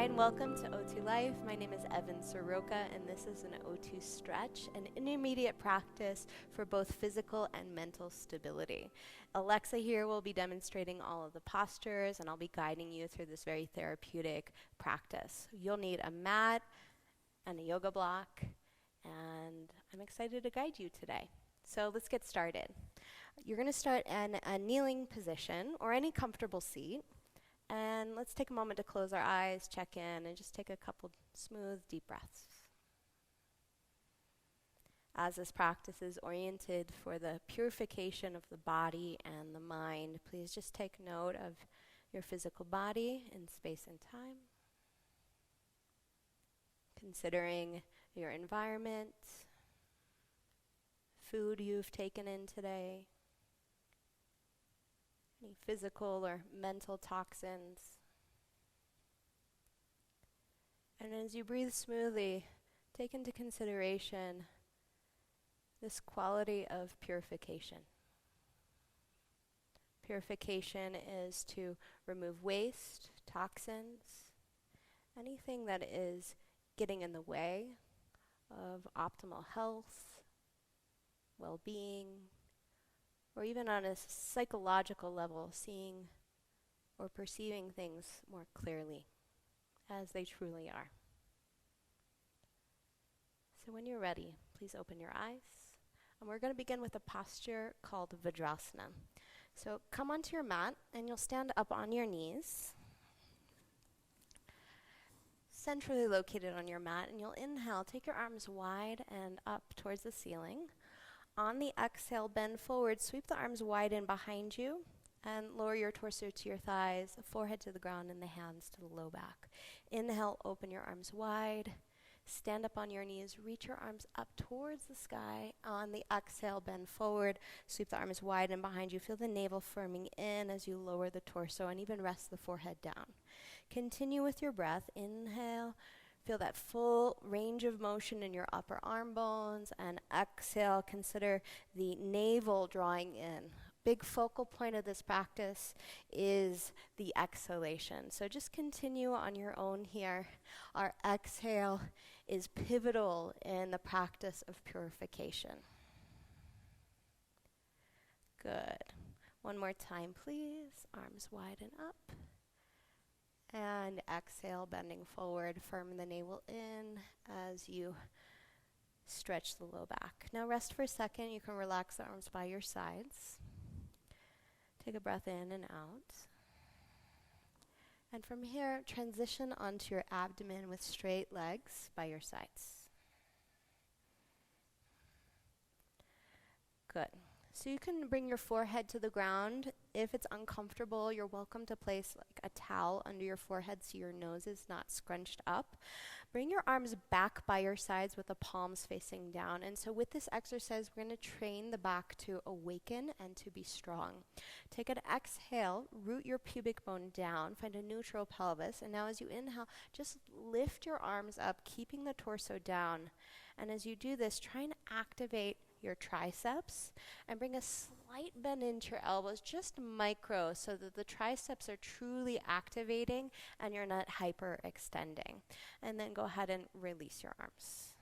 and welcome to O2 Life. My name is Evan Soroka, and this is an O2 stretch, an intermediate practice for both physical and mental stability. Alexa here will be demonstrating all of the postures, and I'll be guiding you through this very therapeutic practice. You'll need a mat and a yoga block, and I'm excited to guide you today. So let's get started. You're going to start in a kneeling position or any comfortable seat. And let's take a moment to close our eyes, check in, and just take a couple smooth, deep breaths. As this practice is oriented for the purification of the body and the mind, please just take note of your physical body in space and time. Considering your environment, food you've taken in today, any physical or mental toxins. And as you breathe smoothly, take into consideration this quality of purification. Purification is to remove waste, toxins, anything that is getting in the way of optimal health, well-being, or even on a psychological level, seeing or perceiving things more clearly as they truly are. So when you're ready, please open your eyes. And we're going to begin with a posture called Vajrasana. So come onto your mat and you'll stand up on your knees, centrally located on your mat, and you'll inhale, take your arms wide and up towards the ceiling. On the exhale, bend forward, sweep the arms wide in behind you, and lower your torso to your thighs, forehead to the ground, and the hands to the low back. Inhale, open your arms wide, stand up on your knees, reach your arms up towards the sky. On the exhale, bend forward, sweep the arms wide and behind you. Feel the navel firming in as you lower the torso and even rest the forehead down. Continue with your breath. Inhale. Feel that full range of motion in your upper arm bones, and exhale, consider the navel drawing in. Big focal point of this practice is the exhalation. So just continue on your own here. Our exhale is pivotal in the practice of purification. Good. One more time, please. Arms wide and up. And exhale, bending forward, firm the navel in as you stretch the low back. Now rest for a second. You can relax the arms by your sides. Take a breath in and out. And from here, transition onto your abdomen with straight legs by your sides. Good. So you can bring your forehead to the ground. If it's uncomfortable, you're welcome to place like a towel under your forehead so your nose is not scrunched up. Bring your arms back by your sides with the palms facing down. And so with this exercise, we're going to train the back to awaken and to be strong. Take an exhale, root your pubic bone down, find a neutral pelvis. And now as you inhale, just lift your arms up, keeping the torso down. And as you do this, try and activate your triceps and bring a slight bend into your elbows, just micro, so that the triceps are truly activating and you're not hyperextending. And then go ahead and release your arms.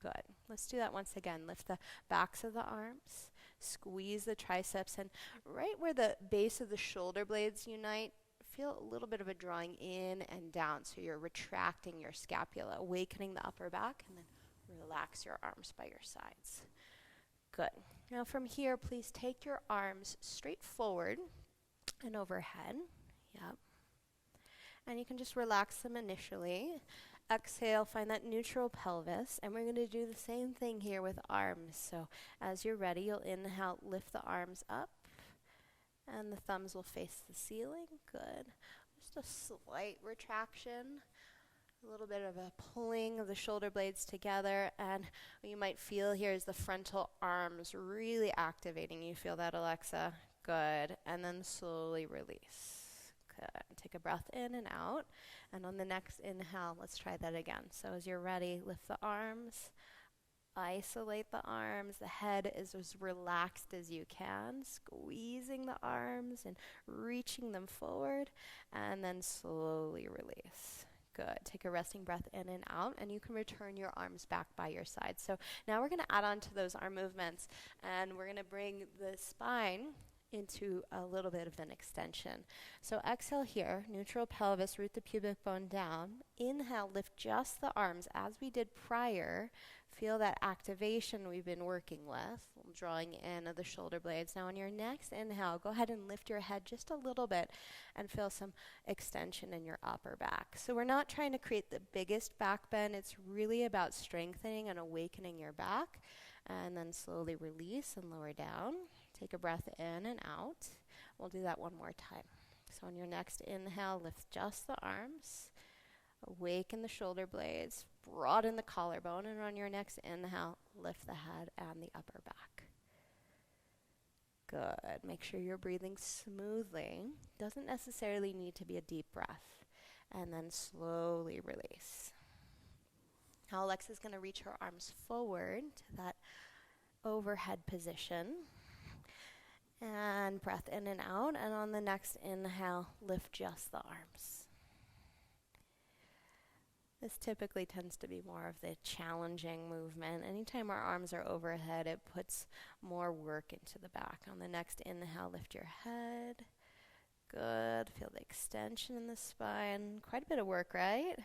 Good. Let's do that once again. Lift the backs of the arms, squeeze the triceps, and right where the base of the shoulder blades unite, feel a little bit of a drawing in and down, so you're retracting your scapula, awakening the upper back, and then relax your arms by your sides. Good. Now from here, please take your arms straight forward and overhead. Yep. And you can just relax them initially. Exhale, find that neutral pelvis. And we're going to do the same thing here with arms. So as you're ready, you'll inhale, lift the arms up. And the thumbs will face the ceiling. Good. Just a slight retraction. A little bit of a pulling of the shoulder blades together, and what you might feel here is the frontal arms really activating. You feel that, Alexa? Good. And then slowly release. Good. Take a breath in and out. And on the next inhale, let's try that again. So as you're ready, lift the arms, isolate the arms. The head is as relaxed as you can, squeezing the arms and reaching them forward, and then slowly release. Good. Take a resting breath in and out, and you can return your arms back by your side. So now we're going to add on to those arm movements, and we're going to bring the spine into a little bit of an extension. So exhale here, neutral pelvis, root the pubic bone down. Inhale, lift just the arms as we did prior. Feel that activation we've been working with, drawing in of the shoulder blades. Now on your next inhale, go ahead and lift your head just a little bit and feel some extension in your upper back. So we're not trying to create the biggest back bend. It's really about strengthening and awakening your back. And then slowly release and lower down. Take a breath in and out. We'll do that one more time. So on your next inhale, lift just the arms. Awaken the shoulder blades. Broaden the collarbone. And on your next inhale, lift the head and the upper back. Good. Make sure you're breathing smoothly. Doesn't necessarily need to be a deep breath. And then slowly release. Now Alexa's going to reach her arms forward to that overhead position. And breath in and out. And on the next inhale, lift just the arms. This typically tends to be more of the challenging movement. Anytime our arms are overhead, it puts more work into the back. On the next inhale, lift your head. Good. Feel the extension in the spine. Quite a bit of work, right?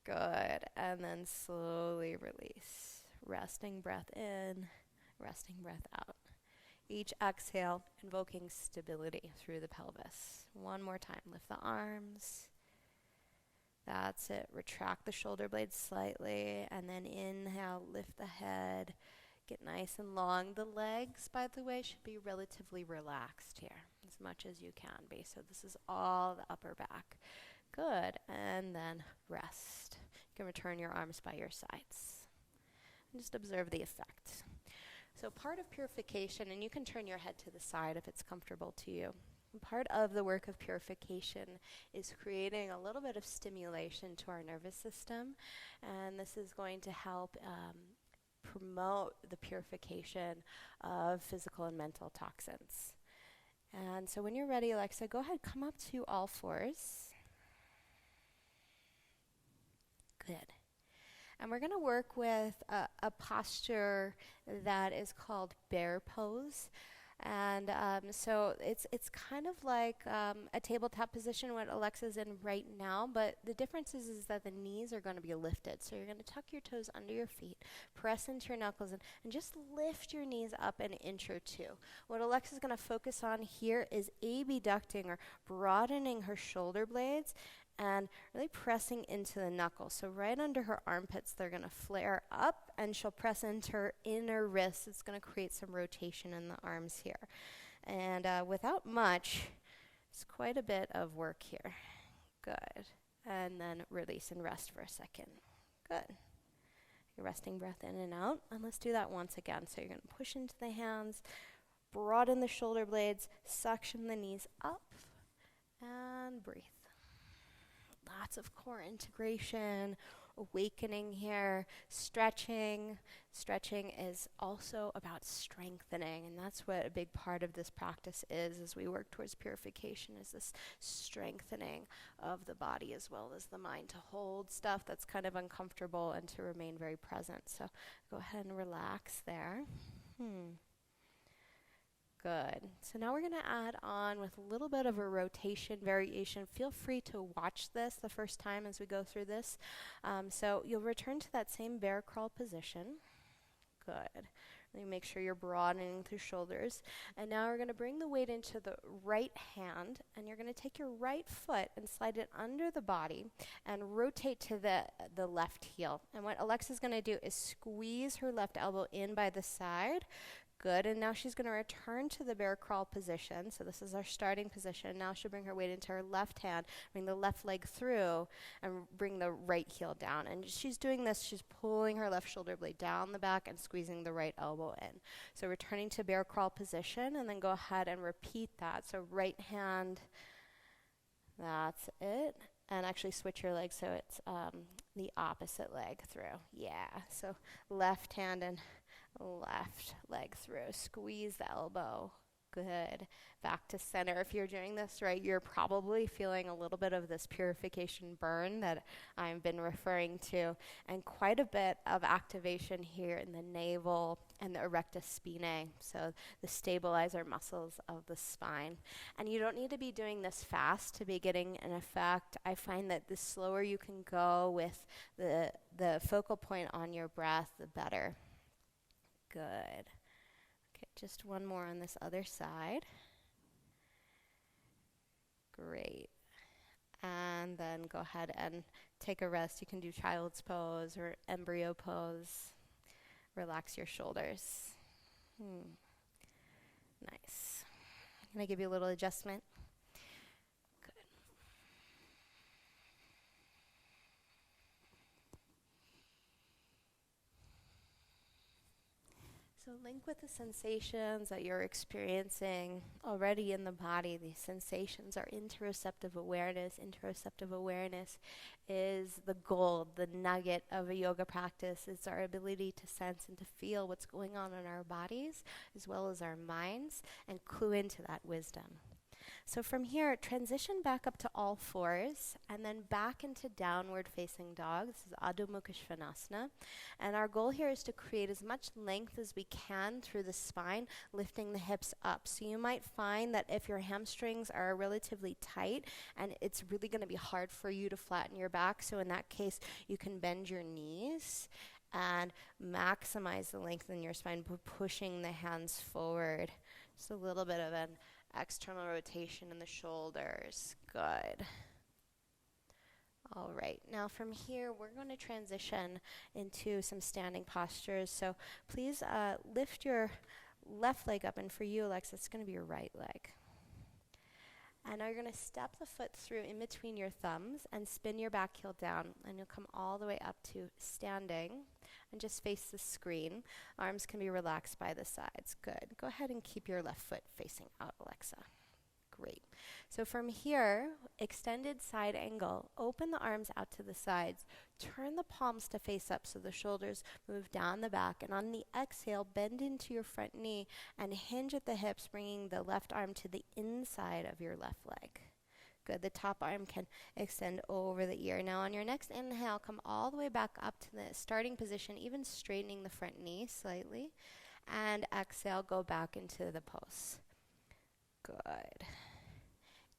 Good. And then slowly release. Resting breath in, resting breath out. Each exhale, invoking stability through the pelvis. One more time. Lift the arms. That's it. Retract the shoulder blades slightly. And then inhale, lift the head. Get nice and long. The legs, by the way, should be relatively relaxed here, as much as you can be. So this is all the upper back. Good. And then rest. You can return your arms by your sides. And just observe the effect. So part of purification, and you can turn your head to the side if it's comfortable to you. Part of the work of purification is creating a little bit of stimulation to our nervous system, and this is going to help promote the purification of physical and mental toxins. And so when you're ready, Alexa, go ahead, come up to all fours. Good. And we're going to work with a posture that is called bear pose. And so it's kind of like a tabletop position, what Alexa's in right now, but the difference is that the knees are going to be lifted. So you're going to tuck your toes under your feet, press into your knuckles, and just lift your knees up an inch or two. What Alexa's going to focus on here is abducting or broadening her shoulder blades and really pressing into the knuckles. So right under her armpits, they're going to flare up, and she'll press into her inner wrists. It's going to create some rotation in the arms here. And without much, it's quite a bit of work here. Good. And then release and rest for a second. Good. Your resting breath in and out. And let's do that once again. So you're going to push into the hands, broaden the shoulder blades, suction the knees up, and breathe. Lots of core integration, awakening here, stretching. Stretching is also about strengthening, and that's what a big part of this practice is as we work towards purification, is this strengthening of the body as well as the mind to hold stuff that's kind of uncomfortable and to remain very present. So go ahead and relax there. Good. So now we're going to add on with a little bit of a rotation variation. Feel free to watch this the first time as we go through this. So you'll return to that same bear crawl position. Good. Really make sure you're broadening through shoulders. And now we're going to bring the weight into the right hand, and you're going to take your right foot and slide it under the body and rotate to the left heel. And what Alexa's going to do is squeeze her left elbow in by the side. Good. And now she's going to return to the bear crawl position. So this is our starting position. Now she'll bring her weight into her left hand, bring the left leg through, and bring the right heel down. And she's doing this, she's pulling her left shoulder blade down the back and squeezing the right elbow in. So returning to bear crawl position, and then go ahead and repeat that. So right hand, that's it. And actually switch your legs so it's the opposite leg through. Yeah. So left hand and left leg through. Squeeze the elbow. Good. Back to center. If you're doing this right, you're probably feeling a little bit of this purification burn that I've been referring to, and quite a bit of activation here in the navel and the erectus spinae, so the stabilizer muscles of the spine. And you don't need to be doing this fast to be getting an effect. I find that the slower you can go with the focal point on your breath, the better. Good. Okay, just one more on this other side. Great. And then go ahead and take a rest. You can do child's pose or embryo pose. Relax your shoulders. Nice. I'm going to give you a little adjustment. So link with the sensations that you're experiencing already in the body. These sensations are interoceptive awareness. Interoceptive awareness is the gold, the nugget of a yoga practice. It's our ability to sense and to feel what's going on in our bodies as well as our minds and clue into that wisdom. So from here, transition back up to all fours and then back into downward facing dog. This is Adho Mukha Svanasana. And our goal here is to create as much length as we can through the spine, lifting the hips up. So you might find that if your hamstrings are relatively tight and it's really going to be hard for you to flatten your back, so in that case, you can bend your knees and maximize the length in your spine by pushing the hands forward. Just a little bit of an external rotation in the shoulders. Good. All right. Now from here, we're going to transition into some standing postures. So please lift your left leg up. And for you, Alexa, it's going to be your right leg. And now you're going to step the foot through in between your thumbs and spin your back heel down. And you'll come all the way up to standing and just face the screen. Arms can be relaxed by the sides. Good. Go ahead and keep your left foot facing out, Alexa. Great. So from here, extended side angle. Open the arms out to the sides. Turn the palms to face up so the shoulders move down the back. And on the exhale, bend into your front knee and hinge at the hips, bringing the left arm to the inside of your left leg. Good. The top arm can extend over the ear. Now on your next inhale, come all the way back up to the starting position, even straightening the front knee slightly. And exhale, go back into the pose. Good.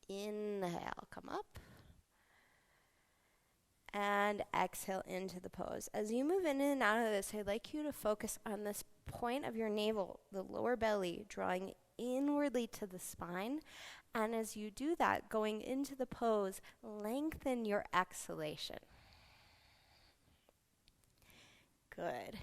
Inhale, come up. And exhale into the pose. As you move in and out of this, I'd like you to focus on this point of your navel, the lower belly, drawing inwardly to the spine. And as you do that, going into the pose, lengthen your exhalation. Good.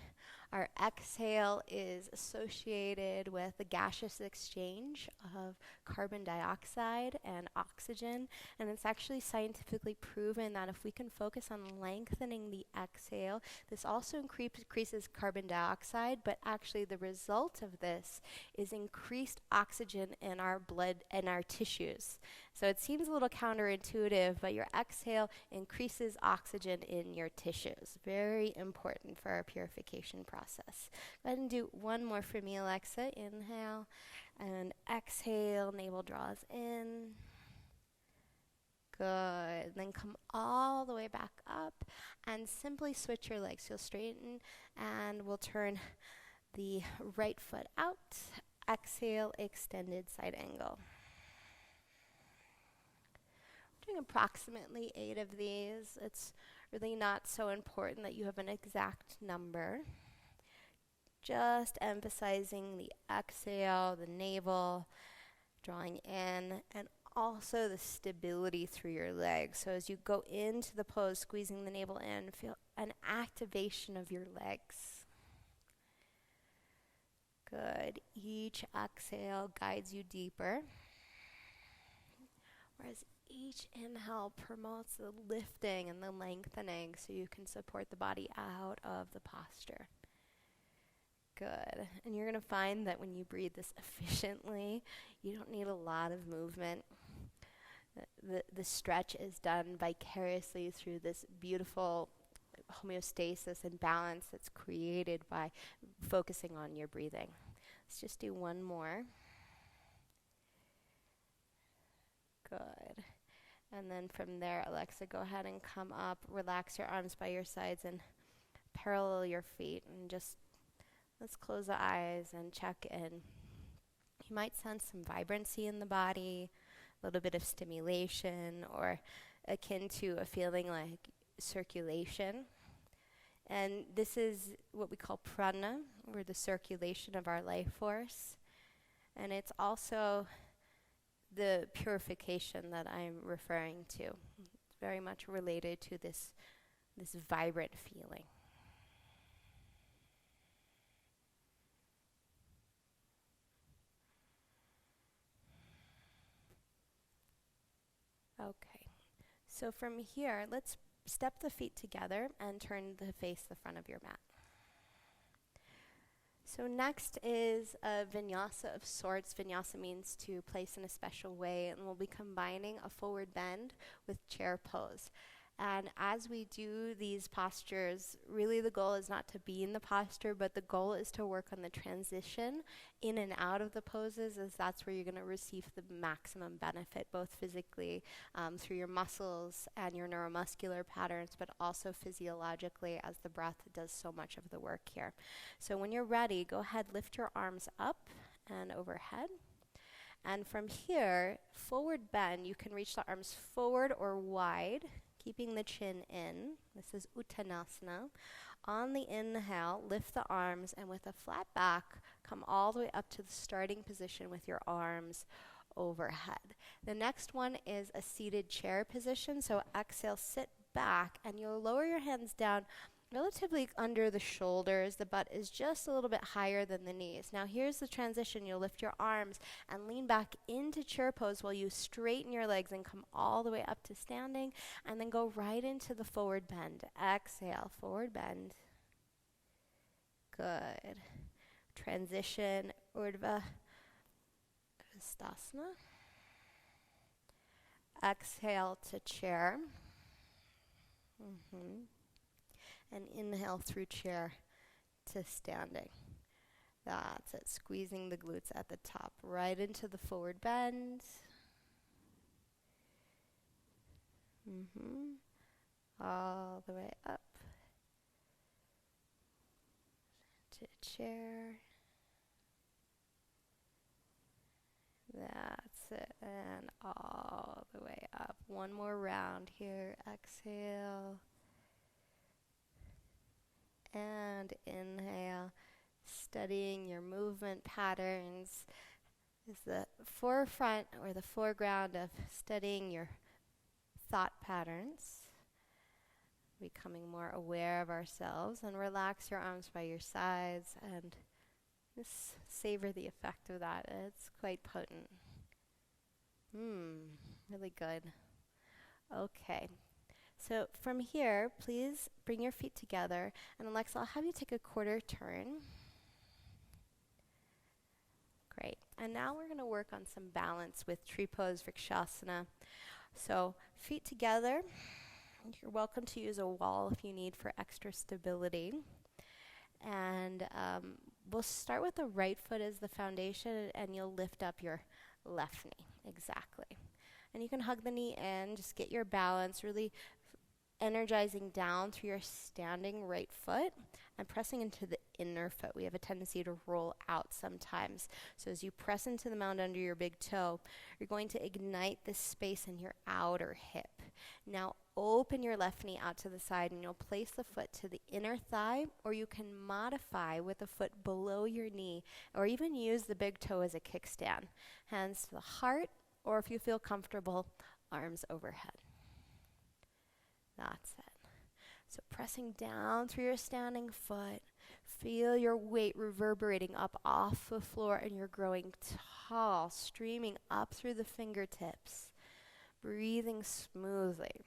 Our exhale is associated with the gaseous exchange of carbon dioxide and oxygen, and it's actually scientifically proven that if we can focus on lengthening the exhale, this also increases carbon dioxide, but actually the result of this is increased oxygen in our blood and our tissues. So it seems a little counterintuitive, but your exhale increases oxygen in your tissues. Very important for our purification process. Go ahead and do one more for me, Alexa. Inhale and exhale. Navel draws in. Good. Then come all the way back up and simply switch your legs. You'll straighten and we'll turn the right foot out. Exhale, extended side angle. Doing approximately 8 of these. It's really not so important that you have an exact number. Just emphasizing the exhale, the navel, drawing in, and also the stability through your legs. So as you go into the pose, squeezing the navel in, feel an activation of your legs. Good. Each exhale guides you deeper. Whereas each inhale promotes the lifting and the lengthening so you can support the body out of the posture. Good. And you're going to find that when you breathe this efficiently, you don't need a lot of movement. The stretch is done vicariously through this beautiful homeostasis and balance that's created by focusing on your breathing. Let's just do one more. Good. And then from there, Alexa, go ahead and come up. Relax your arms by your sides and parallel your feet. And just let's close the eyes and check in. You might sense some vibrancy in the body, a little bit of stimulation, or akin to a feeling like circulation. And this is what we call prana, or the circulation of our life force. And it's also the purification that I'm referring to. It's very much related to this vibrant feeling. Okay, so from here, let's step the feet together and turn to face the front of your mat. So next is a vinyasa of sorts. Vinyasa means to place in a special way, and we'll be combining a forward bend with chair pose. And as we do these postures, really the goal is not to be in the posture, but the goal is to work on the transition in and out of the poses, as that's where you're going to receive the maximum benefit, both physically through your muscles and your neuromuscular patterns, but also physiologically, as the breath does so much of the work here. So when you're ready, go ahead, lift your arms up and overhead. And from here, forward bend, you can reach the arms forward or wide, keeping the chin in. This is Uttanasana. On the inhale, lift the arms, and with a flat back, come all the way up to the starting position with your arms overhead. The next one is a seated chair position. So exhale, sit back, and you'll lower your hands down relatively under the shoulders. The butt is just a little bit higher than the knees. Now here's the transition. You'll lift your arms and lean back into chair pose while you straighten your legs and come all the way up to standing, and then go right into the forward bend. Exhale, forward bend. Good. Transition, Urdhva Hastasana. Exhale to chair. And inhale through chair to standing. That's it. Squeezing the glutes at the top, right into the forward bend. All the way up to chair. That's it. And all the way up. One more round here. Exhale. And inhale. Studying your movement patterns is the forefront or the foreground of studying your thought patterns. Becoming more aware of ourselves, and relax your arms by your sides and just savor the effect of that. It's quite potent. Really good. Okay. So from here, please bring your feet together, and Alexa, I'll have you take a quarter turn. Great. And now we're going to work on some balance with tree pose Vrikshasana. So feet together. You're welcome to use a wall if you need for extra stability. And we'll start with the right foot as the foundation, and you'll lift up your left knee. Exactly. And you can hug the knee in, just get your balance, really energizing down through your standing right foot and pressing into the inner foot. We have a tendency to roll out sometimes. So as you press into the mound under your big toe, you're going to ignite this space in your outer hip. Now open your left knee out to the side, and you'll place the foot to the inner thigh, or you can modify with the foot below your knee, or even use the big toe as a kickstand. Hands to the heart, or if you feel comfortable, arms overhead. That's it. So pressing down through your standing foot, feel your weight reverberating up off the floor, and you're growing tall, streaming up through the fingertips, breathing smoothly.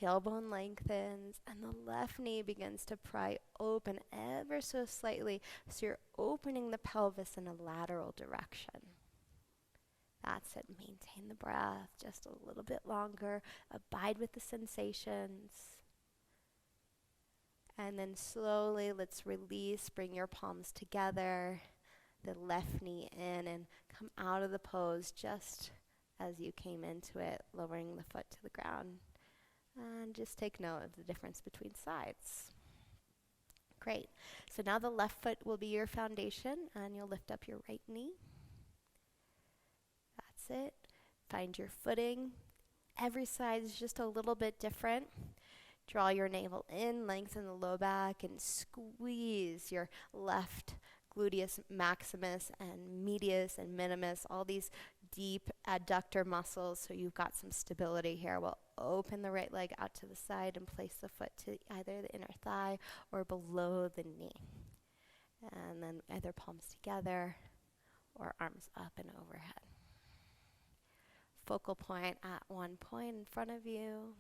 Tailbone lengthens, and the left knee begins to pry open ever so slightly, so you're opening the pelvis in a lateral direction. That's it. Maintain the breath just a little bit longer. Abide with the sensations. And then slowly, let's release. Bring your palms together. The left knee in, and come out of the pose just as you came into it, lowering the foot to the ground. And just take note of the difference between sides. Great. So now the left foot will be your foundation, and you'll lift up your right knee. That's it. Find your footing. Every side is just a little bit different. Draw your navel in, lengthen the low back, and squeeze your left gluteus maximus and medius and minimus, all these deep adductor muscles, so you've got some stability here. We'll open the right leg out to the side and place the foot to either the inner thigh or below the knee. And then either palms together or arms up and overhead. Focal point at one point in front of you.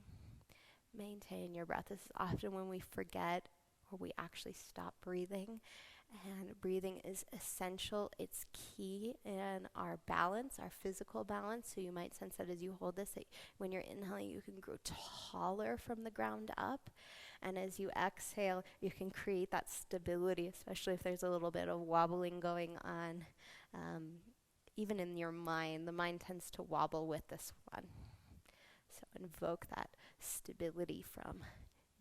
Maintain your breath. This is often when we forget or we actually stop breathing. And breathing is essential. It's key in our balance, our physical balance. So you might sense that as you hold this, that when you're inhaling, you can grow taller from the ground up. And as you exhale, you can create that stability, especially if there's a little bit of wobbling going on. Even in your mind, the mind tends to wobble with this one. So invoke that stability from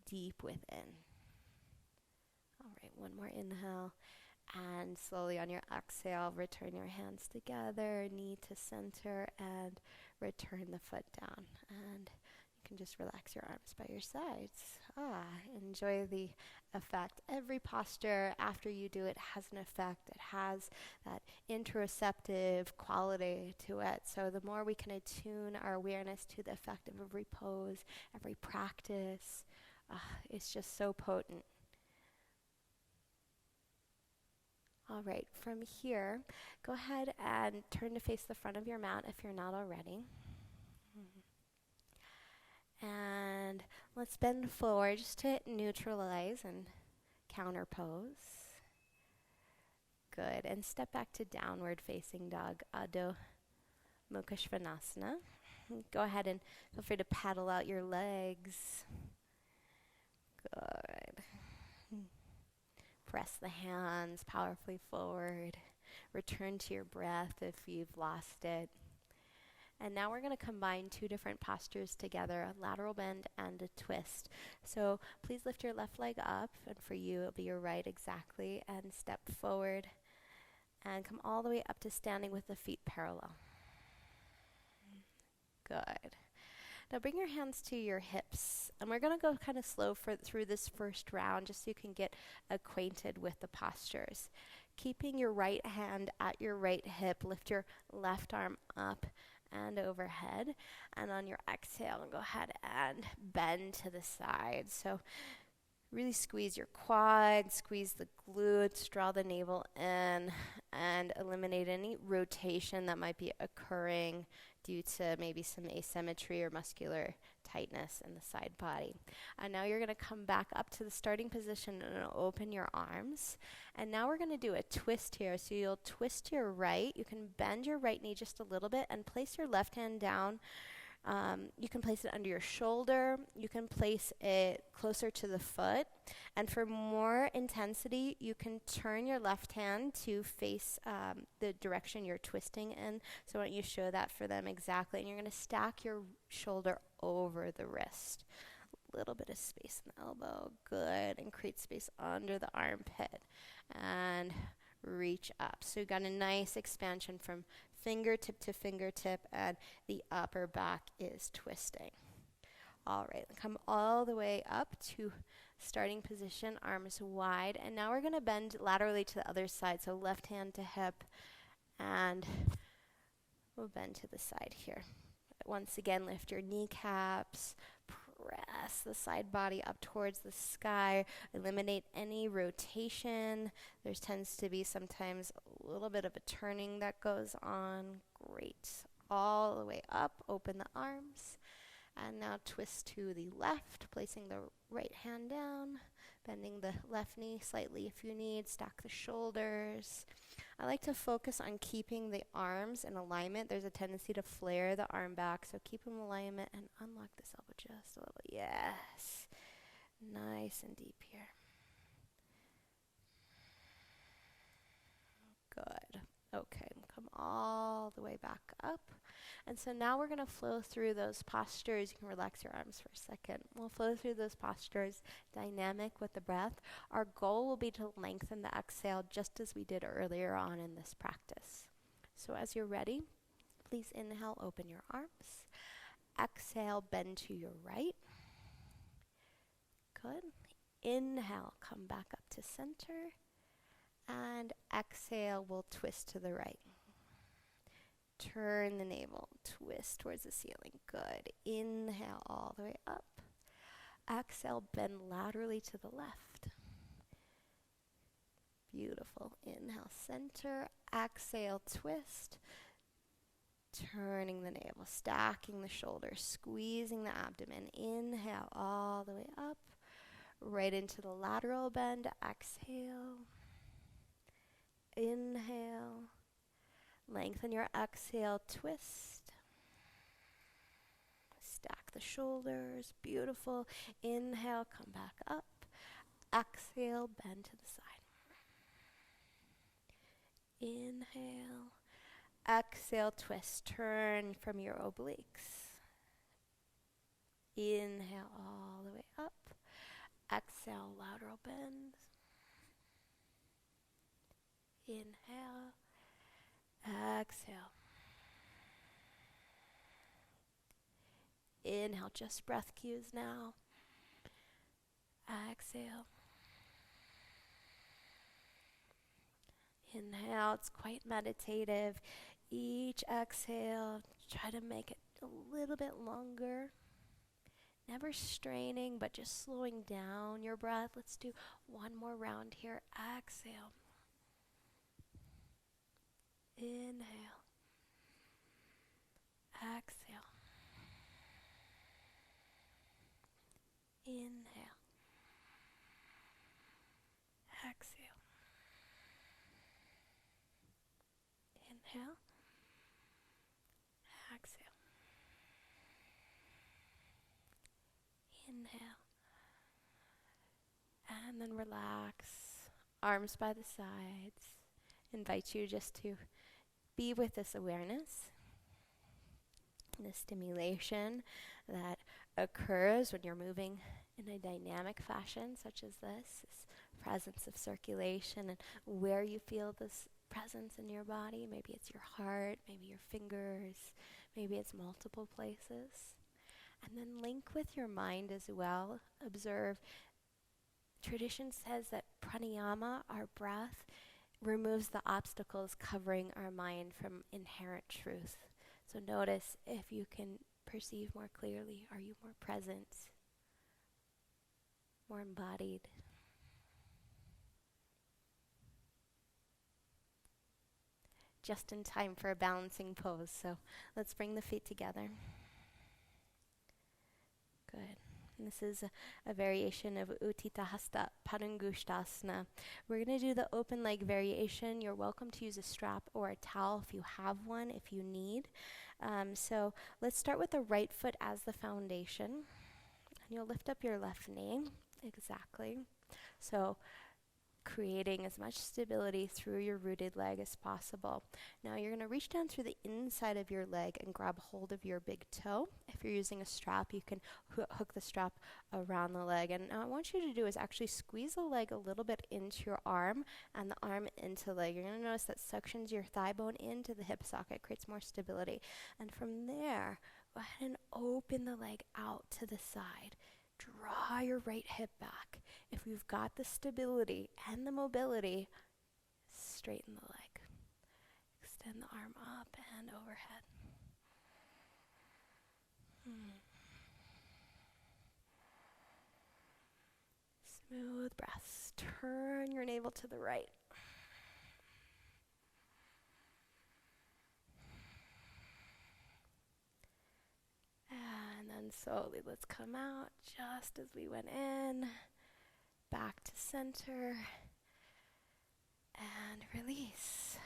deep within. All right, one more inhale. And slowly on your exhale, return your hands together, knee to center, and return the foot down. And you can just relax your arms by your sides. Enjoy the effect. Every posture after you do it has an effect. It has that interoceptive quality to it. So the more we can attune our awareness to the effect of every pose, every practice, it's just so potent. All right, from here, go ahead and turn to face the front of your mat if you're not already. And let's bend forward just to neutralize and counter pose. Good. And step back to downward facing dog, Adho Mukha Svanasana. Go ahead and feel free to paddle out your legs. Good. Press the hands powerfully forward. Return to your breath if you've lost it. And now we're going to combine two different postures together, a lateral bend and a twist. So please lift your left leg up, and for you it'll be your right exactly, and step forward and come all the way up to standing with the feet parallel. Good. Now bring your hands to your hips, and we're going to go kind of slow through this first round just so you can get acquainted with the postures. Keeping your right hand at your right hip, lift your left arm up and overhead, and on your exhale, go ahead and bend to the side. So really squeeze your quads, squeeze the glutes, draw the navel in, and eliminate any rotation that might be occurring due to maybe some asymmetry or muscular tightness in the side body. And now you're going to come back up to the starting position and open your arms. And now we're going to do a twist here. So you'll twist to your right. You can bend your right knee just a little bit and place your left hand down. You can place it under your shoulder. You can place it closer to the foot. And for more intensity, you can turn your left hand to face the direction you're twisting in. So why don't you show that for them exactly. And you're going to stack your shoulder over the wrist. A little bit of space in the elbow. Good. And create space under the armpit. And reach up. So you've got a nice expansion from fingertip to fingertip, and the upper back is twisting. All right, come all the way up to starting position, arms wide, and now we're going to bend laterally to the other side, so left hand to hip, and we'll bend to the side here. Once again, lift your kneecaps, press the side body up towards the sky, eliminate any rotation. There tends to be sometimes a little bit of a turning that goes on. Great. All the way up, open the arms, and now twist to the left, placing the right hand down, bending the left knee slightly if you need, stack the shoulders. I like to focus on keeping the arms in alignment. There's a tendency to flare the arm back, so keep them in alignment and unlock this elbow just a little. Yes. Nice and deep here. Good. Okay, come all the way back up. And so now we're going to flow through those postures. You can relax your arms for a second. We'll flow through those postures, dynamic with the breath. Our goal will be to lengthen the exhale just as we did earlier on in this practice. So as you're ready, please inhale, open your arms. Exhale, bend to your right. Good. Inhale, come back up to center. And exhale, we'll twist to the right. Turn the navel, twist towards the ceiling. Good. Inhale all the way up. Exhale, bend laterally to the left. Beautiful. Inhale, center. Exhale, twist. Turning the navel, stacking the shoulders, squeezing the abdomen. Inhale all the way up. Right into the lateral bend. Exhale. Inhale. Lengthen your exhale, twist. Stack the shoulders, beautiful. Inhale, come back up. Exhale, bend to the side. Inhale. Exhale, twist, turn from your obliques. Inhale all the way up. Exhale, lateral bend. Inhale. Exhale. Inhale, just breath cues now. Exhale. Inhale, it's quite meditative. Each exhale, try to make it a little bit longer. Never straining, but just slowing down your breath. Let's do one more round here. Exhale. Inhale. Exhale. Inhale. Exhale. Inhale. Exhale. Inhale. And then relax. Arms by the sides. Invite you just to be with this awareness, the stimulation that occurs when you're moving in a dynamic fashion such as this presence of circulation and where you feel this presence in your body. Maybe it's your heart, maybe your fingers, maybe it's multiple places. And then link with your mind as well. Observe. Tradition says that pranayama, our breath, removes the obstacles covering our mind from inherent truth. So notice if you can perceive more clearly. Are you more present? More embodied? Just in time for a balancing pose. So let's bring the feet together. Good. And this is a variation of Uttita Hasta Padangusthasana. We're going to do the open leg variation. You're welcome to use a strap or a towel if you have one, if you need. So let's start with the right foot as the foundation. And you'll lift up your left knee. Exactly. So creating as much stability through your rooted leg as possible. Now you're going to reach down through the inside of your leg and grab hold of your big toe. If you're using a strap, you can hook the strap around the leg. And now what I want you to do is actually squeeze the leg a little bit into your arm and the arm into the leg. You're going to notice that suctions your thigh bone into the hip socket, creates more stability. And from there, go ahead and open the leg out to the side. Draw your right hip back. If you've got the stability and the mobility, straighten the leg. Extend the arm up and overhead. Smooth breaths. Turn your navel to the right. And then slowly let's come out just as we went in. Back to center. And release.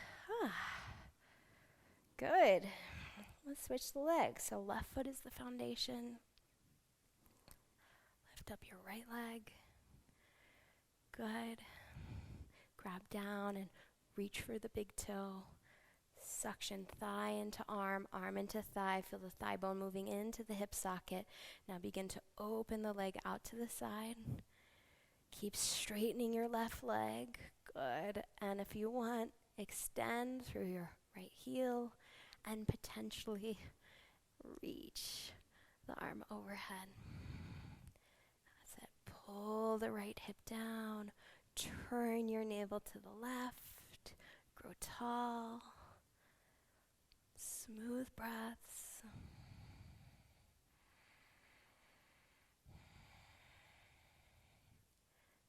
Good. Let's switch the legs. So left foot is the foundation. Lift up your right leg. Good. Grab down and reach for the big toe. Suction thigh into arm, arm into thigh. Feel the thigh bone moving into the hip socket. Now begin to open the leg out to the side. Keep straightening your left leg. Good. And if you want, extend through your right heel and potentially reach the arm overhead. That's it. Pull the right hip down. Turn your navel to the left. Grow tall. Smooth breaths.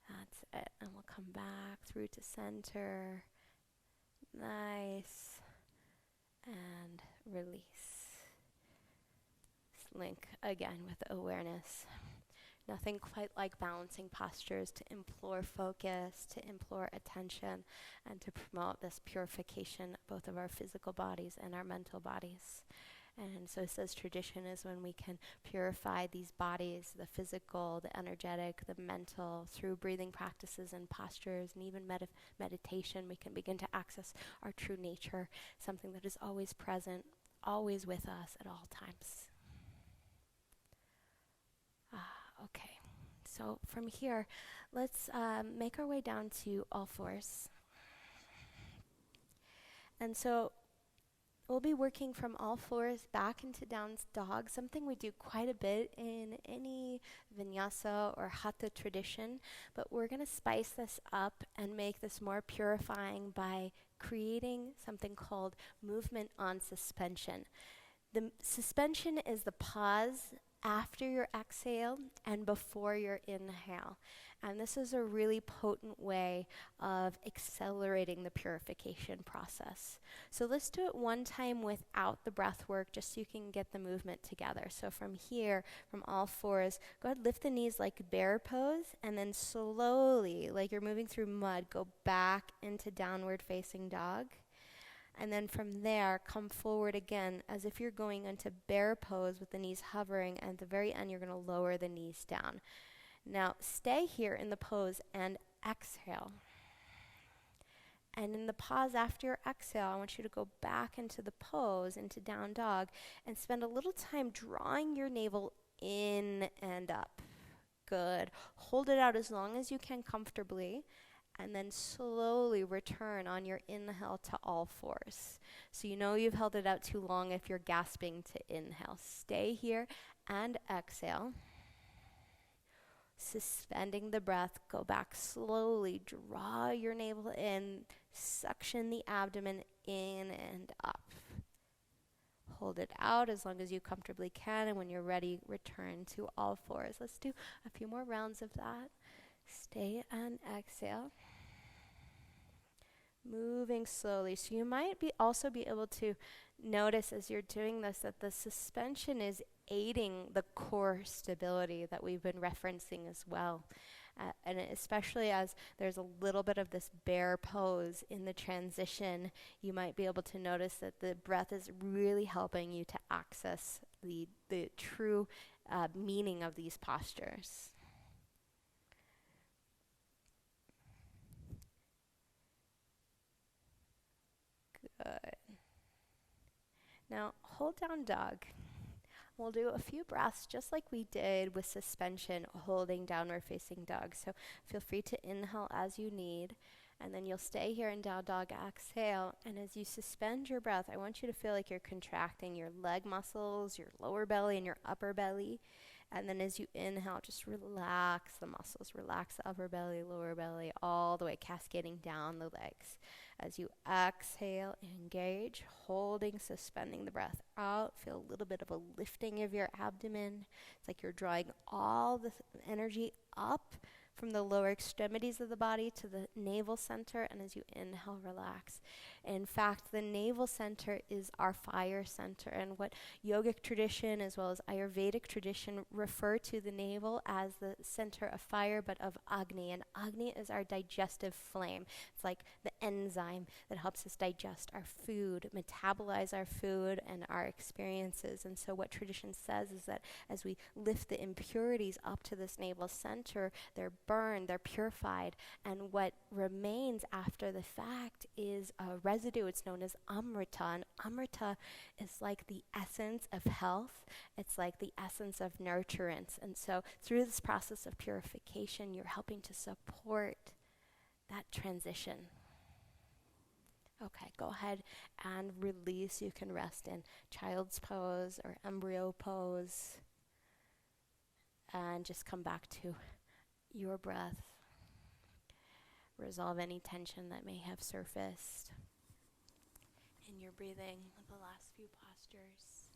That's it. And we'll come back through to center. Nice. And release. Link again with awareness. Nothing quite like balancing postures to implore focus, to implore attention, and to promote this purification both of our physical bodies and our mental bodies. And so says tradition is when we can purify these bodies, the physical, the energetic, the mental, through breathing practices and postures and even meditation, we can begin to access our true nature, something that is always present, always with us at all times. Okay, so from here, let's make our way down to all fours. And so we'll be working from all fours back into down dog, something we do quite a bit in any vinyasa or hatha tradition, but we're going to spice this up and make this more purifying by creating something called movement on suspension. The suspension is the pause after your exhale and before your inhale. And this is a really potent way of accelerating the purification process. So let's do it one time without the breath work, just so you can get the movement together. So from here, from all fours, go ahead, lift the knees like bear pose, and then slowly, like you're moving through mud, go back into downward facing dog. And then from there, come forward again as if you're going into bear pose with the knees hovering. And at the very end, you're going to lower the knees down. Now, stay here in the pose and exhale. And in the pause after your exhale, I want you to go back into the pose, into down dog, and spend a little time drawing your navel in and up. Good. Hold it out as long as you can comfortably. And then slowly return on your inhale to all fours. So you know you've held it out too long if you're gasping to inhale. Stay here and exhale. Suspending the breath, go back slowly. Draw your navel in. Suction the abdomen in and up. Hold it out as long as you comfortably can. And when you're ready, return to all fours. Let's do a few more rounds of that. Stay and exhale. Moving slowly. So you might also be able to notice as you're doing this that the suspension is aiding the core stability that we've been referencing as well. And especially as there's a little bit of this bear pose in the transition, you might be able to notice that the breath is really helping you to access the true meaning of these postures. Good. Now, hold down dog. We'll do a few breaths just like we did with suspension, holding downward facing dog. So feel free to inhale as you need, and then you'll stay here in down dog, exhale. And as you suspend your breath, I want you to feel like you're contracting your leg muscles, your lower belly, and your upper belly. And then as you inhale, just relax the muscles, relax the upper belly, lower belly, all the way cascading down the legs. As you exhale, engage, holding, suspending the breath out. Feel a little bit of a lifting of your abdomen. It's like you're drawing all the energy up from the lower extremities of the body to the navel center, and as you inhale, relax. In fact, the navel center is our fire center, and what yogic tradition as well as Ayurvedic tradition refer to the navel as the center of fire, but of Agni, and Agni is our digestive flame. It's like the enzyme that helps us digest our food, metabolize our food and our experiences. And so what tradition says is that as we lift the impurities up to this navel center, they're burned, they're purified, and what remains after the fact is a residue. It's known as amrita, and amrita is like the essence of health. It's like the essence of nurturance. And so through this process of purification, you're helping to support that transition. Okay, go ahead and release. You can rest in child's pose or embryo pose. And just come back to your breath. Resolve any tension that may have surfaced in your breathing with the last few postures.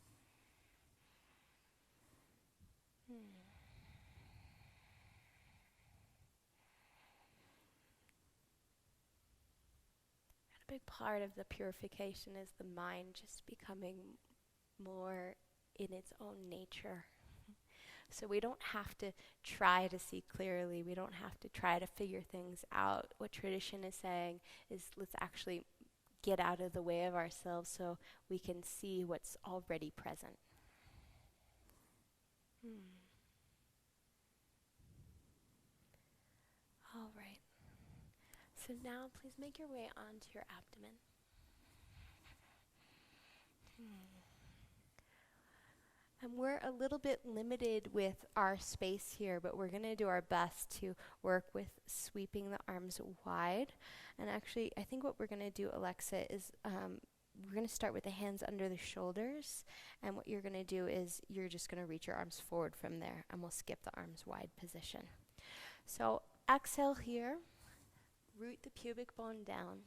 A big part of the purification is the mind just becoming more in its own nature. So we don't have to try to see clearly. We don't have to try to figure things out. What tradition is saying is let's actually get out of the way of ourselves so we can see what's already present. All right. So now please make your way onto your abdomen. And we're a little bit limited with our space here, but we're going to do our best to work with sweeping the arms wide. And actually, I think what we're going to do, Alexa, is we're going to start with the hands under the shoulders. And what you're going to do is you're just going to reach your arms forward from there, and we'll skip the arms wide position. So exhale here, root the pubic bone down.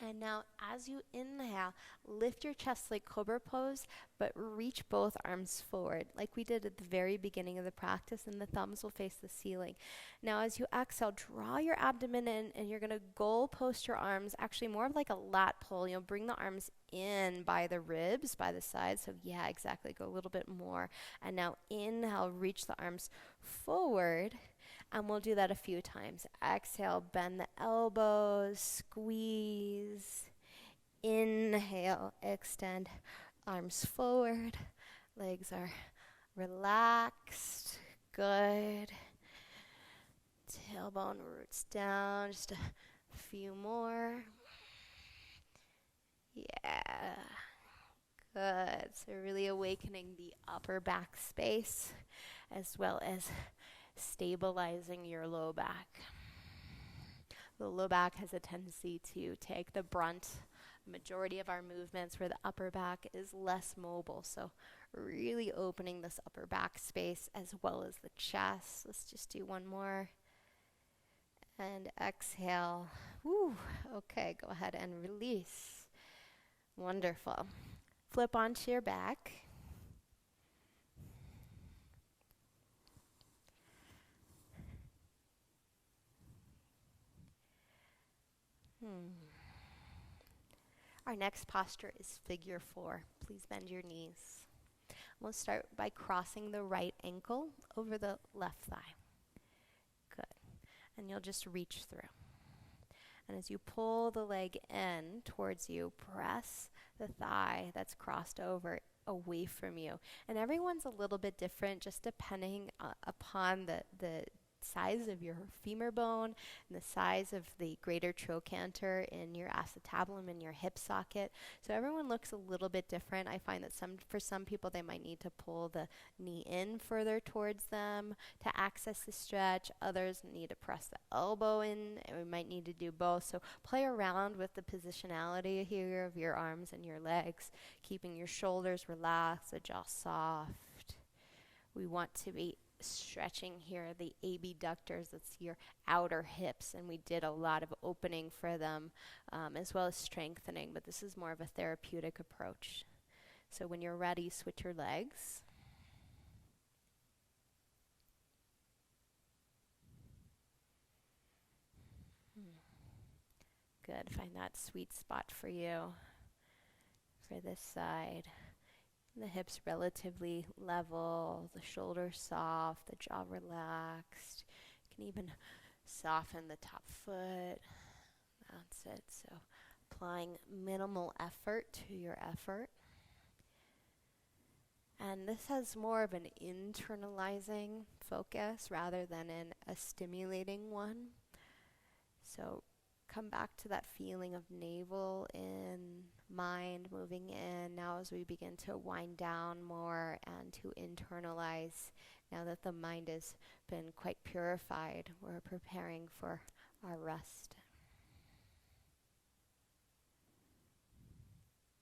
And now as you inhale, lift your chest like cobra pose, but reach both arms forward like we did at the very beginning of the practice, and the thumbs will face the ceiling. Now as you exhale, draw your abdomen in, and you're going to goal post your arms, actually more of like a lat pull. You'll bring the arms in by the ribs, by the sides. So yeah, exactly. Go a little bit more. And now inhale, reach the arms forward. And we'll do that a few times. Exhale, bend the elbows, squeeze. Inhale, extend, arms forward. Legs are relaxed. Good. Tailbone roots down. Just a few more. Yeah. Good. So really awakening the upper back space as well as stabilizing your low back. The low back has a tendency to take the brunt, majority of our movements, where the upper back is less mobile. So really opening this upper back space as well as the chest. Let's just do one more. And exhale. Woo. Okay, go ahead and release. Wonderful. Flip onto your back. Our next posture is figure 4. Please bend your knees. We'll start by crossing the right ankle over the left thigh. Good. And you'll just reach through. And as you pull the leg in towards you, press the thigh that's crossed over away from you. And everyone's a little bit different, just depending upon the size of your femur bone and the size of the greater trochanter in your acetabulum and your hip socket. So everyone looks a little bit different. I find that for some people they might need to pull the knee in further towards them to access the stretch. Others need to press the elbow in, and we might need to do both. So play around with the positionality here of your arms and your legs, keeping your shoulders relaxed, the jaw soft. We want to be stretching here the abductors, that's your outer hips, and we did a lot of opening for them as well as strengthening, but this is more of a therapeutic approach. So when you're ready, switch your legs. Good. Find that sweet spot for you for this side. The hips relatively level, the shoulders soft, the jaw relaxed. You can even soften the top foot. That's it. So applying minimal effort to your effort. And this has more of an internalizing focus rather than a stimulating one. So come back to that feeling of navel in, mind moving in. Now as we begin to wind down more and to internalize, now that the mind has been quite purified, we're preparing for our rest.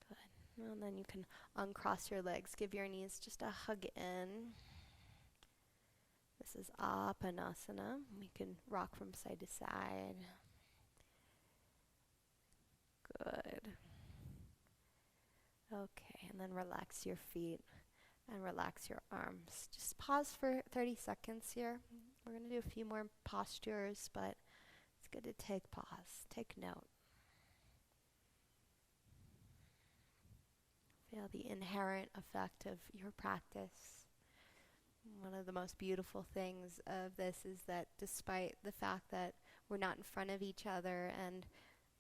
Good. And then you can uncross your legs, give your knees just a hug in. This is Apanasana. We can rock from side to side. Good. Okay, and then relax your feet and relax your arms. Just pause for 30 seconds here. We're going to do a few more postures, but it's good to take pause, take note. Feel the inherent effect of your practice. One of the most beautiful things of this is that despite the fact that we're not in front of each other and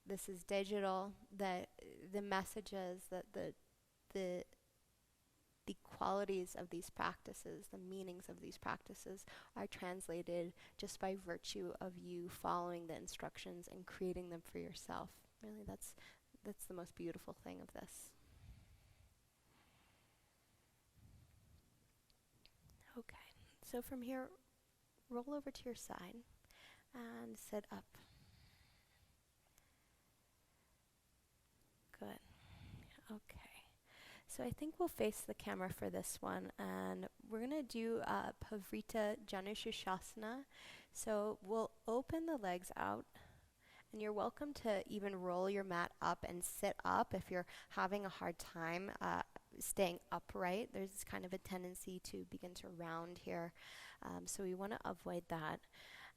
this is digital, that the messages, that the qualities of these practices, the meanings of these practices are translated just by virtue of you following the instructions and creating them for yourself. Really, that's the most beautiful thing of this. Okay, so from here, roll over to your side and sit up. Good. Okay. So I think we'll face the camera for this one, and we're going to do Pavrita Janushirshasana. So we'll open the legs out, and you're welcome to even roll your mat up and sit up if you're having a hard time staying upright. There's kind of a tendency to begin to round here, so we want to avoid that.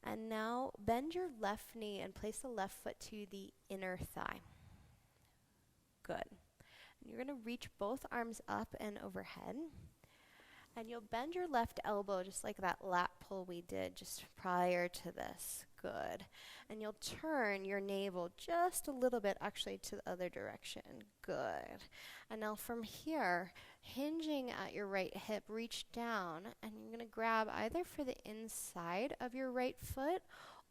And now bend your left knee and place the left foot to the inner thigh. Good. And you're going to reach both arms up and overhead. And you'll bend your left elbow just like that lat pull we did just prior to this. Good. And you'll turn your navel just a little bit actually to the other direction. Good. And now from here, hinging at your right hip, reach down and you're going to grab either for the inside of your right foot,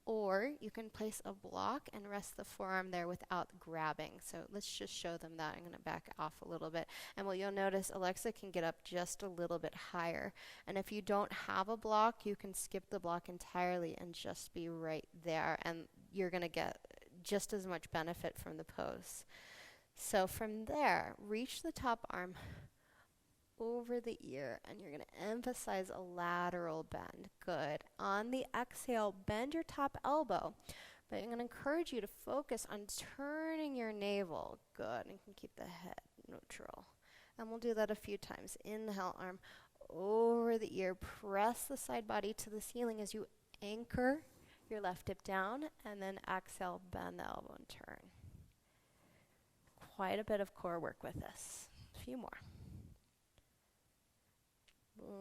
or you can place a block and rest the forearm there without grabbing. So let's just show them that. I'm going to back off a little bit. And what you'll notice, Alexa can get up just a little bit higher. And if you don't have a block, you can skip the block entirely and just be right there. And you're going to get just as much benefit from the pose. So from there, reach the top arm over the ear, and you're going to emphasize a lateral bend. Good. On the exhale, bend your top elbow, but I'm going to encourage you to focus on turning your navel. Good. And you can keep the head neutral. And we'll do that a few times. Inhale, arm over the ear. Press the side body to the ceiling as you anchor your left hip down, and then exhale, bend the elbow and turn. Quite a bit of core work with this. A few more.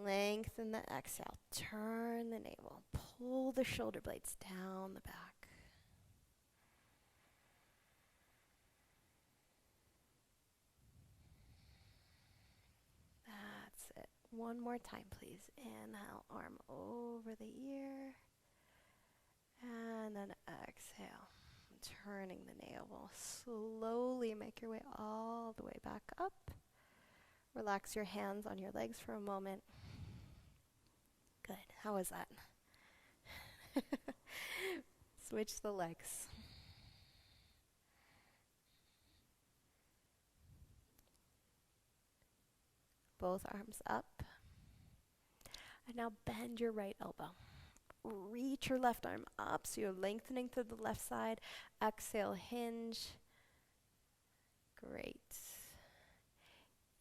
Lengthen the exhale. Turn the navel. Pull the shoulder blades down the back. That's it. One more time, please. Inhale, arm over the ear. And then exhale. Turning the navel. Slowly make your way all the way back up. Relax your hands on your legs for a moment. Good. How was that? Switch the legs. Both arms up. And now bend your right elbow. Reach your left arm up so you're lengthening to the left side. Exhale, hinge. Great.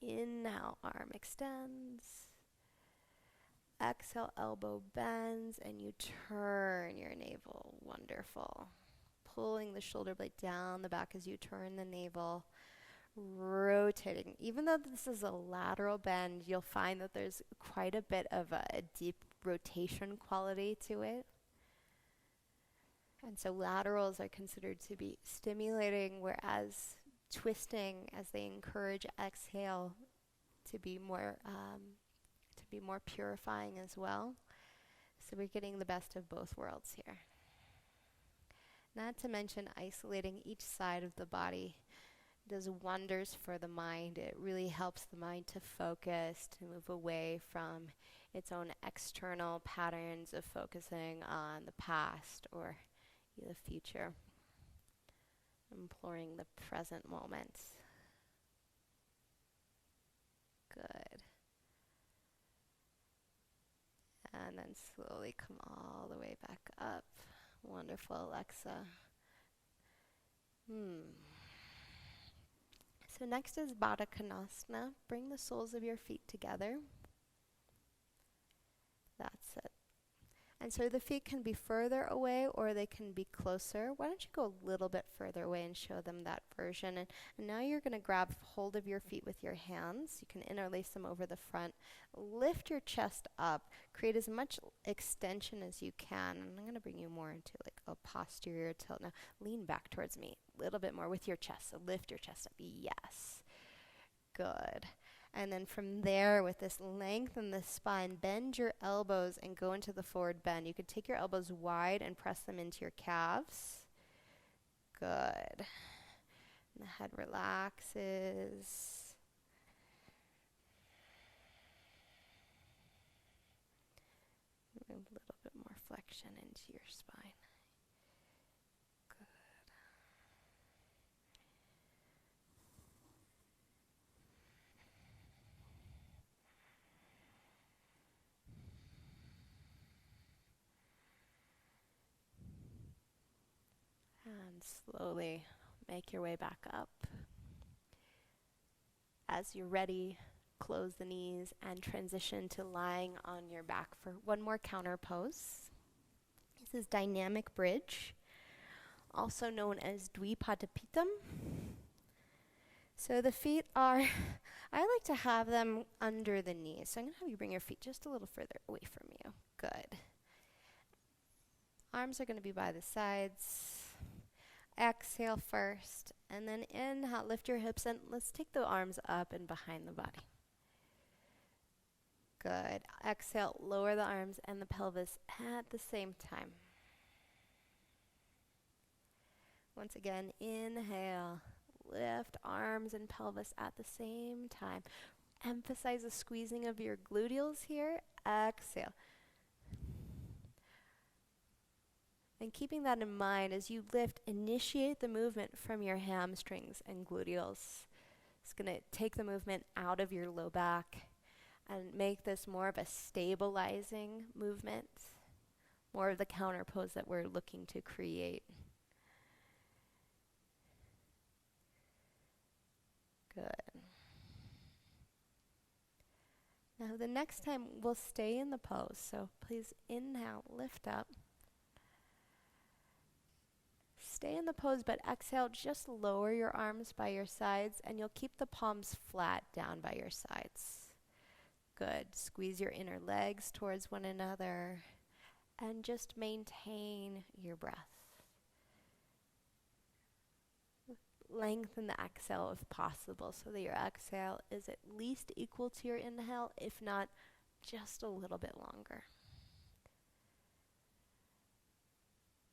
Inhale, arm extends. Exhale, elbow bends, and you turn your navel. Wonderful. Pulling the shoulder blade down the back as you turn the navel. Rotating. Even though this is a lateral bend, you'll find that there's quite a bit of a deep rotation quality to it. And so laterals are considered to be stimulating, whereas twisting, as they encourage exhale, to be more purifying as well. So we're getting the best of both worlds here. Not to mention isolating each side of the body does wonders for the mind. It really helps the mind to focus, to move away from its own external patterns of focusing on the past or the future, imploring the present moment. Good. And then slowly come all the way back up. Wonderful, Alexa. So next is Baddha Konasana. Bring the soles of your feet together. That's it. And so the feet can be further away or they can be closer. Why don't you go a little bit further away and show them that version. And now you're going to grab hold of your feet with your hands. You can interlace them over the front. Lift your chest up. Create as much extension as you can. And I'm going to bring you more into like a posterior tilt. Now lean back towards me a little bit more with your chest. So lift your chest up. Yes. Good. And then from there, with this length in the spine, bend your elbows and go into the forward bend. You could take your elbows wide and press them into your calves. Good. And the head relaxes. A little bit more flexion into your spine. And slowly make your way back up. As you're ready, close the knees and transition to lying on your back for one more counter pose. This is dynamic bridge, also known as Dvipadapitam. So the feet are, I like to have them under the knees. So I'm going to have you bring your feet just a little further away from you. Good. Arms are going to be by the sides. Exhale first, and then inhale, lift your hips, and let's take the arms up and behind the body. Good. Exhale, lower the arms and the pelvis at the same time. Once again, inhale, lift arms and pelvis at the same time. Emphasize the squeezing of your gluteals here. Exhale. And keeping that in mind as you lift, initiate the movement from your hamstrings and gluteals. It's going to take the movement out of your low back and make this more of a stabilizing movement, more of the counter pose that we're looking to create. Good. Now the next time we'll stay in the pose, so please inhale, lift up. Stay in the pose, but exhale, just lower your arms by your sides, and you'll keep the palms flat down by your sides. Good. Squeeze your inner legs towards one another, and just maintain your breath. Lengthen the exhale if possible, so that your exhale is at least equal to your inhale, if not just a little bit longer.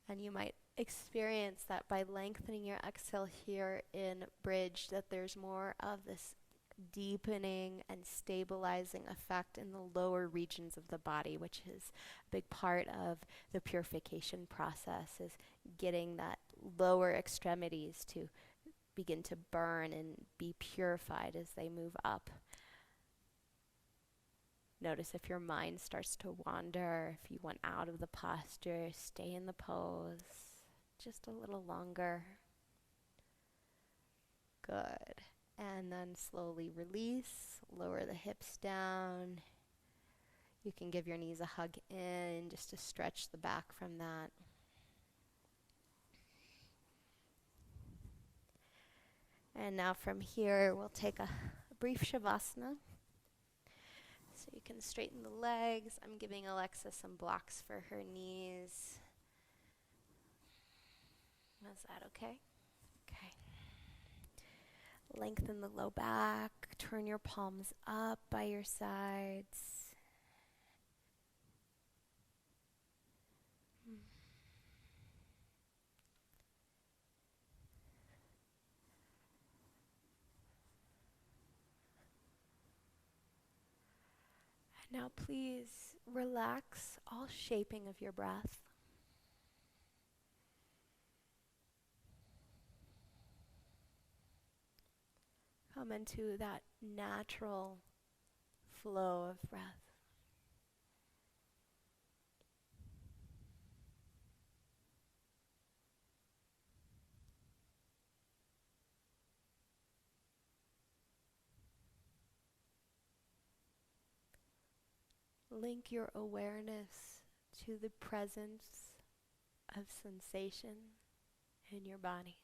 And you might experience that by lengthening your exhale here in bridge, that there's more of this deepening and stabilizing effect in the lower regions of the body, which is a big part of the purification process, is getting that lower extremities to begin to burn and be purified as they move up. Notice if your mind starts to wander, if you want out of the posture, stay in the pose just a little longer. Good. And then slowly release, lower the hips down. You can give your knees a hug in just to stretch the back from that. And now from here, we'll take a brief Shavasana. So you can straighten the legs. I'm giving Alexa some blocks for her knees. Is that okay? Okay. Lengthen the low back. turn your palms up by your sides. And now please relax all shaping of your breath. Come into that natural flow of breath. Link your awareness to the presence of sensation in your body.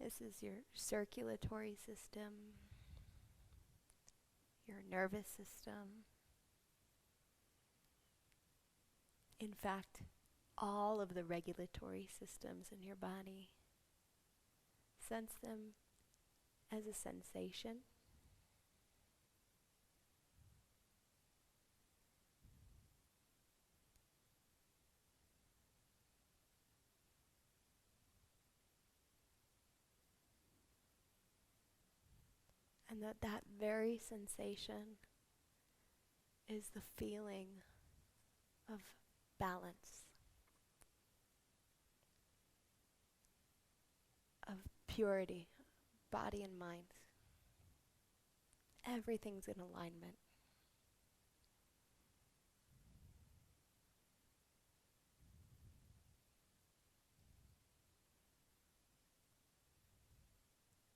This is your circulatory system, your nervous system. In fact, all of the regulatory systems in your body. Sense them as a sensation. And that very sensation is the feeling of balance, of purity, body and mind. Everything's in alignment.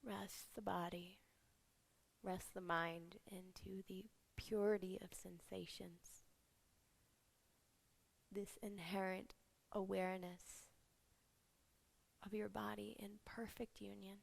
Rest the body, rest the mind into the purity of sensations. This inherent awareness of your body in perfect union.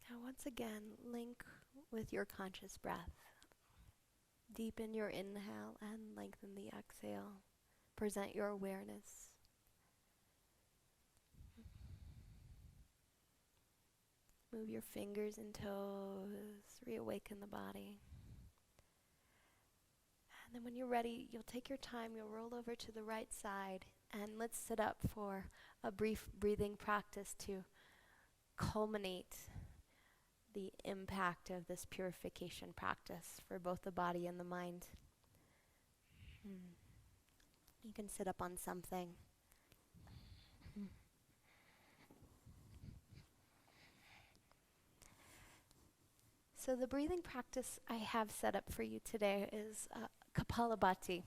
Now once again, link with your conscious breath. Deepen your inhale and lengthen the exhale. Present your awareness. Move your fingers and toes. Reawaken the body. And then when you're ready, you'll take your time. You'll roll over to the right side. And let's sit up for a brief breathing practice to culminate the impact of this purification practice for both the body and the mind. You can sit up on something. So the breathing practice I have set up for you today is Kapalabhati.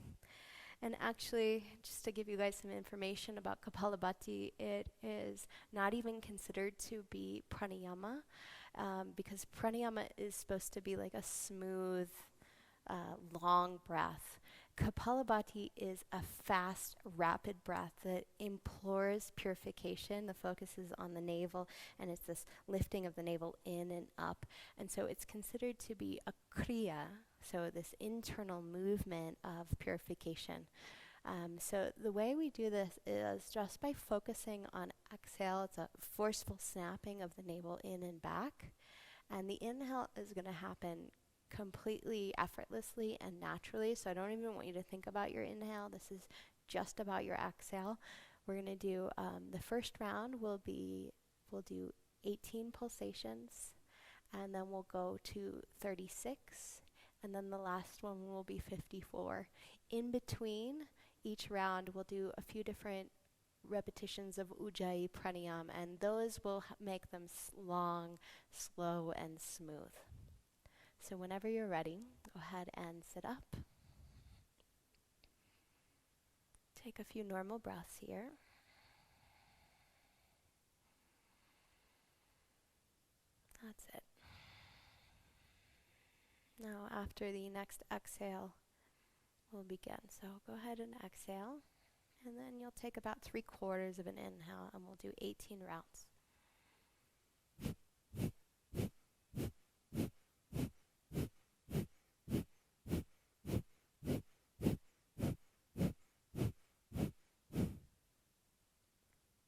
And actually, just to give you guys some information about Kapalabhati, it is not even considered to be pranayama, because pranayama is supposed to be like a smooth, long breath. Kapalabhati is a fast, rapid breath that implores purification. The focus is on the navel, and it's this lifting of the navel in and up. And so it's considered to be a kriya, so this internal movement of purification. So the way we do this is just by focusing on exhale. It's a forceful snapping of the navel in and back. And the inhale is going to happen completely effortlessly and naturally. So I don't even want you to think about your inhale. This is just about your exhale. We're going to do the first round we'll do 18 pulsations, and then we'll go to 36, And then the last one will be 54. In between each round, we'll do a few different repetitions of Ujjayi pranayam, and those will make them long, slow, and smooth. So whenever you're ready, go ahead and sit up. Take a few normal breaths here. That's it. Now after the next exhale, we'll begin. So go ahead and exhale, and then you'll take about 3/4 of an inhale, and we'll do 18 rounds.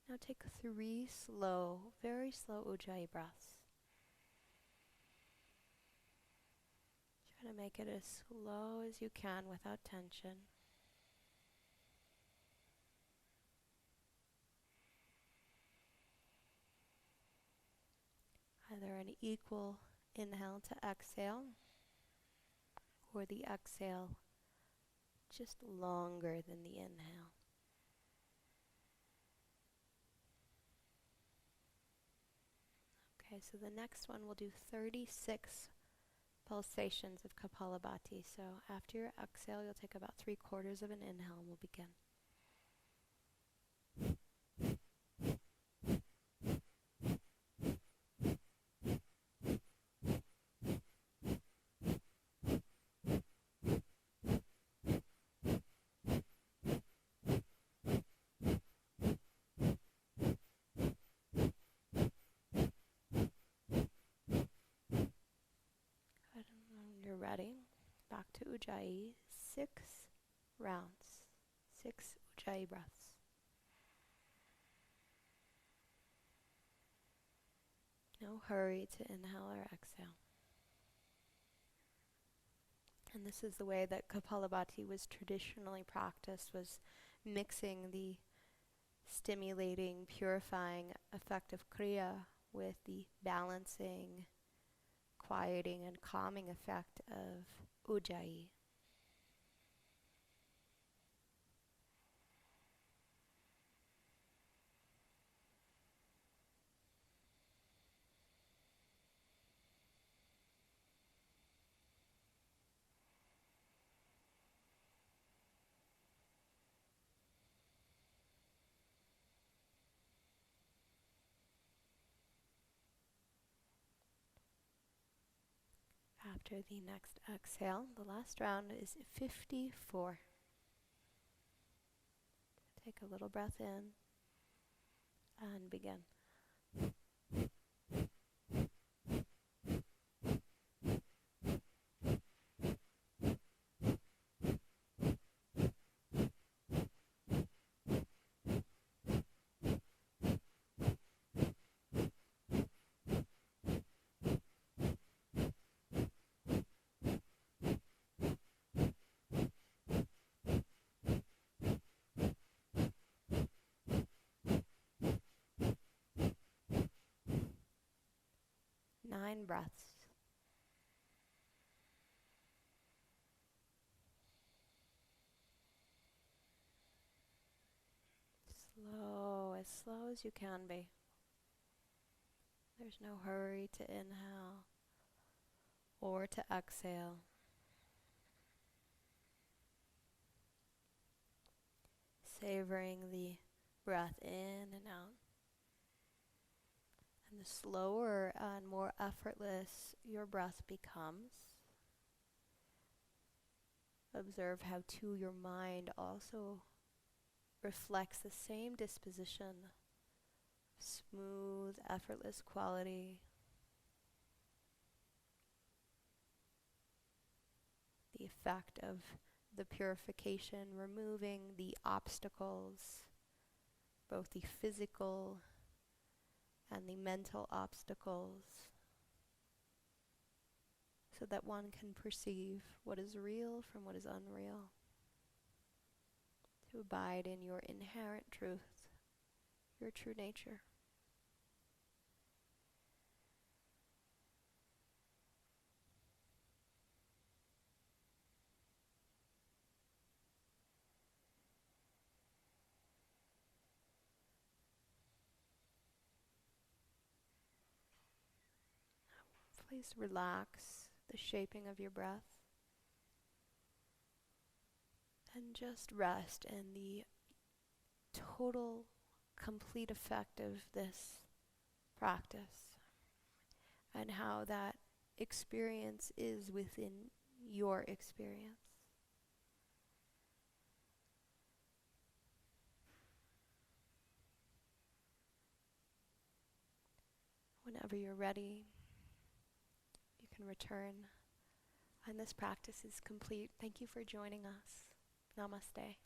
Now take 3 slow, very slow Ujjayi breaths. Try to make it as slow as you can without tension. Either an equal inhale to exhale, or the exhale just longer than the inhale. Okay, so the next one we'll do 36 pulsations of Kapalabhati. So after your exhale, you'll take about 3/4 of an inhale, and we'll begin. When you're ready, back to Ujjayi, 6 rounds, 6 Ujjayi breaths. No hurry to inhale or exhale. And this is the way that Kapalabhati was traditionally practiced, was mixing the stimulating, purifying effect of Kriya with the balancing, quieting, and calming effect of Ujjayi. After the next exhale, the last round is 54. Take a little breath in and begin. 9 breaths. Slow as you can be. There's no hurry to inhale or to exhale. Savoring the breath in and out. And the slower and more effortless your breath becomes, observe how too your mind also reflects the same disposition, smooth, effortless quality. The effect of the purification, removing the obstacles, both the physical and the mental obstacles, so that one can perceive what is real from what is unreal. To abide in your inherent truth, your true nature. Please relax the shaping of your breath and just rest in the total, complete effect of this practice and how that experience is within your experience. Whenever you're ready, you can return. And this practice is complete. Thank you for joining us. Namaste.